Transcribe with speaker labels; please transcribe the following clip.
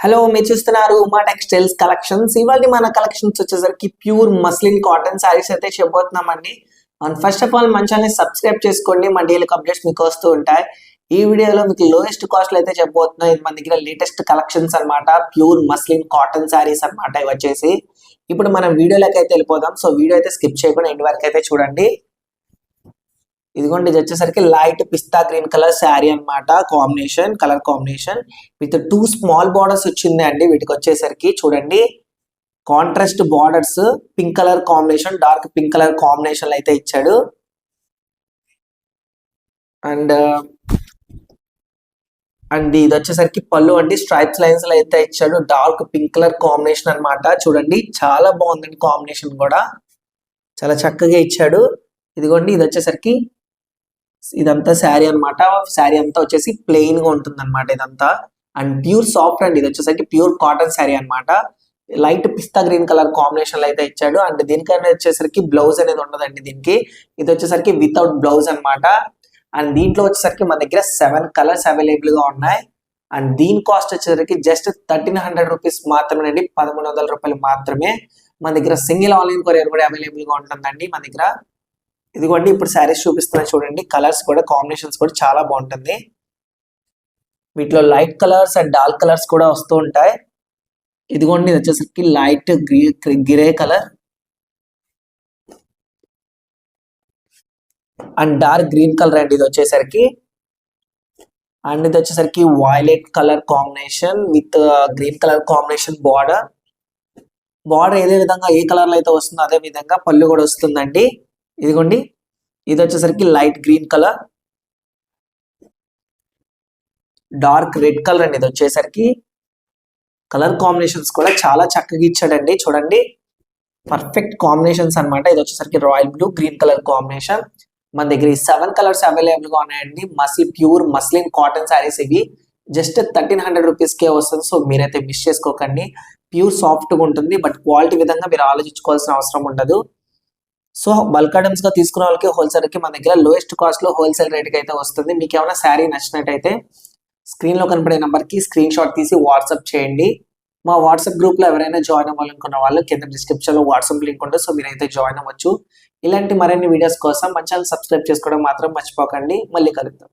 Speaker 1: Hello, మీరు చూస్తున్నారు Uma textiles collections. ఇవాళ మన కలెక్షన్స్ వచ్చేసరికి ప్యూర్ మస్లిన్ కాటన్ శారీస్ అయితే చెప్పబోతున్నామండి. అండ్ ఫస్ట్ ఆఫ్ ఆల్ మన ఛానల్ సబ్స్క్రైబ్ చేసుకోండి, మన డైలీ అప్డేట్స్ మీకు వస్తూ ఉంటాయి. ఈ వీడియోలో మీకు లోయెస్ట్ కాస్ట్ లో అయితే చెప్పబోతున్నాం. ఇది మన దగ్గర లేటెస్ట్ కలెక్షన్స్ అన్నమాట, ప్యూర్ మస్లిన్ కాటన్ శారీస్ అన్నమాట. ఇవి వచ్చేసి ఇప్పుడు మనం వీడియోలోకి అయితే వెళ్ళిపోదాం. సో వీడియో అయితే స్కిప్ చేయకుండా ఎండ్ వరకు అయితే చూడండి. ఇదిగోండి, ఇది వచ్చేసరికి లైట్ పిస్తా గ్రీన్ కలర్ శారీ అన్నమాట. Colour combination with 2 small borders వచ్చింది అండి. వీటికి వచ్చేసరికి చూడండి, contrast borders, pink colour combination, dark pink colour combination అయితే ఇచ్చాడు. అండ్ ఇది వచ్చేసరికి పళ్ళు అండి, స్ట్రైప్స్ లైన్స్ అయితే ఇచ్చాడు. డార్క్ పింక్ కలర్ కాంబినేషన్ అన్నమాట. చూడండి, చాలా బాగుందండి కాంబినేషన్ కూడా, చాలా చక్కగా ఇచ్చాడు. ఇదిగోండి, ఇది వచ్చేసరికి ఇదంతా శారీ అన్నమాట. శారీ అంతా వచ్చేసి ప్లెయిన్ గా ఉంటుంది అనమాట ఇదంతా. అండ్ ప్యూర్ సాఫ్ట్ అండి. ఇది వచ్చేసరికి ప్యూర్ కాటన్ శారీ అన్నమాట. లైట్ పిస్తా గ్రీన్ కలర్ కాంబినేషన్ అయితే ఇచ్చాడు. అండ్ దీనికైనా వచ్చేసరికి బ్లౌజ్ అనేది ఉండదండి దీనికి. ఇది వచ్చేసరికి వితౌట్ బ్లౌజ్ అన్నమాట. అండ్ దీంట్లో వచ్చేసరికి మన దగ్గర 7 కలర్స్ అవైలబుల్ గా ఉన్నాయి. అండ్ దీని కాస్ట్ వచ్చేసరికి జస్ట్ 1300 రూపీస్ మాత్రమే అండి, 1300 రూపాయలు మాత్రమే. మన దగ్గర సింగిల్ ఆన్లైన్ కొరియర్ కూడా అవైలబుల్ గా ఉంటుందండి మన దగ్గర. ఇదిగోండి, ఇప్పుడు శారీస్ చూపిస్తున్నాయి చూడండి. కలర్స్ కూడా, కాంబినేషన్స్ కూడా చాలా బాగుంటుంది. వీటిలో light colours and dark colours కూడా వస్తూ ఉంటాయి. ఇదిగోండి, ఇది వచ్చేసరికి light grey colour and dark green colour అండి ఇది వచ్చేసరికి. అండ్ ఇది వచ్చేసరికి violet colour combination with green colour combination border ఏదే విధంగా ఏ కలర్ లో అయితే వస్తుందో అదే విధంగా పళ్ళు కూడా వస్తుందండి. ఇదిగోండి, ఇది వచ్చేసరికి light green colour, dark red colour అండి. ఇది వచ్చేసరికి కలర్ కాంబినేషన్స్ కూడా చాలా చక్కగా ఇచ్చాడండి. చూడండి, పర్ఫెక్ట్ కాంబినేషన్స్ అన్నమాట. ఇది వచ్చేసరికి royal blue green colour combination. మన దగ్గర 7 కలర్స్ అవైలబుల్ గా ఉన్నాయండి. ప్యూర్ మస్లిన్ కాటన్ శారీస్ ఇవి. జస్ట్ 1300 రూపీస్ కే వస్తుంది. సో మీరైతే మిస్ చేసుకోకండి. ప్యూర్ సాఫ్ట్ గా ఉంటుంది, బట్ క్వాలిటీ విధంగా మీరు ఆలోచించుకోవాల్సిన అవసరం ఉండదు. సో బల్క్ ఐటమ్స్ గా తీసుకున్న వాళ్ళకి, హోల్సేల్ కి మన దగ్గర లోయెస్ట్ కాస్ట్ లో హోల్సేల్ రేట్ కి అయితే వస్తుంది. మీకు ఏమైనా శారీ నచ్చినట్టయితే స్క్రీన్ లో కనపడే నంబర్ కి స్క్రీన్ షాట్ తీసి వాట్సాప్ చేయండి. మా వాట్సాప్ గ్రూప్ లో ఎవరైనా జాయిన్ అవ్వాలనుకున్న వాళ్ళు కింద డిస్క్రిప్షన్ లో వాట్సాప్ లింక్ ఉంటుంది. సో మీరైతే జాయిన్ అవ్వచ్చు. ఇలాంటి మరిన్ని వీడియోస్ కోసం మన ఛానల్ సబ్స్క్రైబ్ చేసుకోవడం మాత్రం మర్చిపోకండి. మళ్ళీ కలుద్దాం.